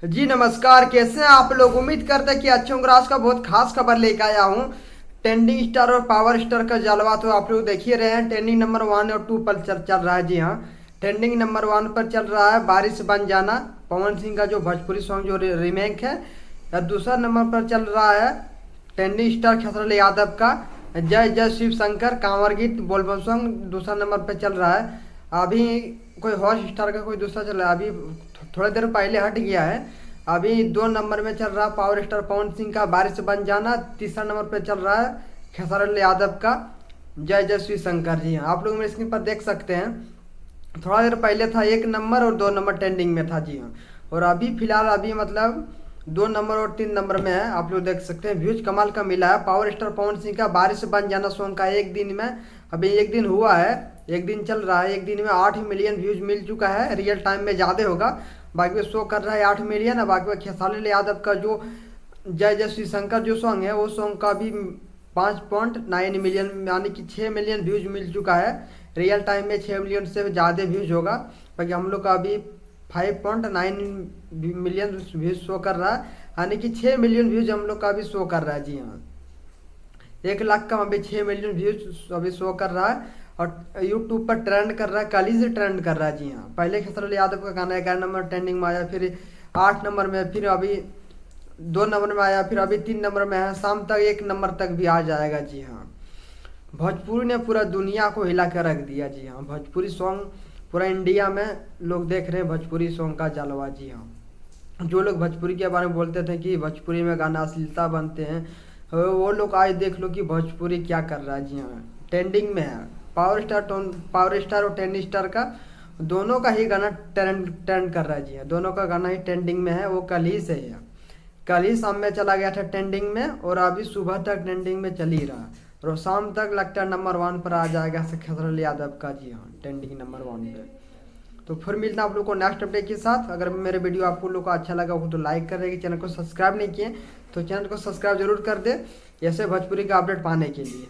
जी नमस्कार, कैसे हैं आप लोग। उम्मीद करते हैं कि अच्छे होंगे। आज का बहुत खास खबर लेकर आया हूँ। ट्रेंडिंग स्टार और पावर स्टार का जलवा तो आप लोग देख ही रहे हैं। ट्रेंडिंग नंबर 1 और 2 पर चल रहा है। जी हाँ, ट्रेंडिंग नंबर 1 पर चल रहा है बारिश बन जाना, पवन सिंह का जो भोजपुरी सॉन्ग जो रीमेक है। और दूसरा नंबर पर चल रहा है ट्रेंडिंग स्टार खेसरल यादव का जय जय शिव शंकर कांवर गीत बोलबम सॉन्ग दूसरा नंबर पर चल रहा है। अभी कोई हॉट स्टार का कोई दूसरा चल रहा है, अभी थोड़ी देर पहले हट गया है। अभी 2 नंबर में चल रहा पावर स्टार पवन सिंह का बारिश बन जाना। तीसरा नंबर पे चल रहा है खेसारी यादव का जय जय श्री शंकर। जी हाँ, आप लोग मेरे स्क्रीन पर देख सकते हैं। थोड़ा देर पहले था 1 नंबर और 2 नंबर ट्रेंडिंग में था। जी हाँ, और अभी फिलहाल अभी मतलब 2 नंबर और 3 नंबर में है। आप लोग देख सकते हैं, व्यूज कमाल का मिला है। पावर स्टार पवन सिंह का बारिश बन जाना सॉन्ग का एक दिन में, अभी एक दिन हुआ है, एक दिन चल रहा है, एक दिन में 8 मिलियन व्यूज मिल चुका है। रियल टाइम में ज़्यादा होगा, बाकी में शो कर रहा है 8 मिलियन। और बाकी में खेसारी यादव का जो जय जय श्री शंकर जो सॉन्ग है, वो सॉन्ग का भी 5.9 मिलियन यानी कि 6 मिलियन व्यूज मिल चुका है। रियल टाइम में 6 मिलियन से ज़्यादा व्यूज होगा, बाकी हम लोग का अभी 5.9 मिलियन व्यूज शो कर रहा है, यानी कि 6 मिलियन व्यूज हम लोग का अभी शो कर रहा है। जी हाँ, 1 लाख का अभी 6 मिलियन व्यूज अभी शो कर रहा है। और यूट्यूब पर ट्रेंड कर रहा है, कल ही से ट्रेंड कर रहा है। जी हाँ, पहले खेसारी यादव का गाना 11 नंबर ट्रेंडिंग में आया, फिर 8 नंबर में, फिर अभी 2 नंबर में आया, फिर अभी 3 नंबर में है। शाम तक 1 नंबर तक भी आ जाएगा। जी हाँ, भोजपुरी ने पूरा दुनिया को हिला कर रख दिया। जी हाँ, भोजपुरी सॉन्ग पूरा इंडिया में लोग देख रहे हैं भोजपुरी सॉन्ग का जलवा। जी हाँ, जो लोग भोजपुरी के बारे में बोलते थे कि भोजपुरी में गाना अश्लीलता बनते हैं, वो लोग आज देख लो कि भोजपुरी क्या कर रहा है। जी हाँ, ट्रेंडिंग में है। पावर स्टार और टेन स्टार का दोनों का ही गाना ट्रेंड कर रहा है। जी हाँ, दोनों का गाना ही ट्रेंडिंग में है। वो कल ही से है, कल ही शाम में चला गया था ट्रेंडिंग में, और अभी सुबह तक ट्रेंडिंग में चल ही रहा, और शाम तक लगता है नंबर 1 पर आ जाएगा खेसारी यादव का। जी हाँ, ट्रेंडिंग नंबर 1 पे। तो फिर मिलना आप लोग को नेक्स्ट अपडेट के साथ। अगर मेरे वीडियो आपको लोग को अच्छा लगा हो तो लाइक कर देंगे। चैनल को सब्सक्राइब नहीं किए तो चैनल को सब्सक्राइब जरूर कर दे, ऐसे भोजपुरी का अपडेट पाने के लिए।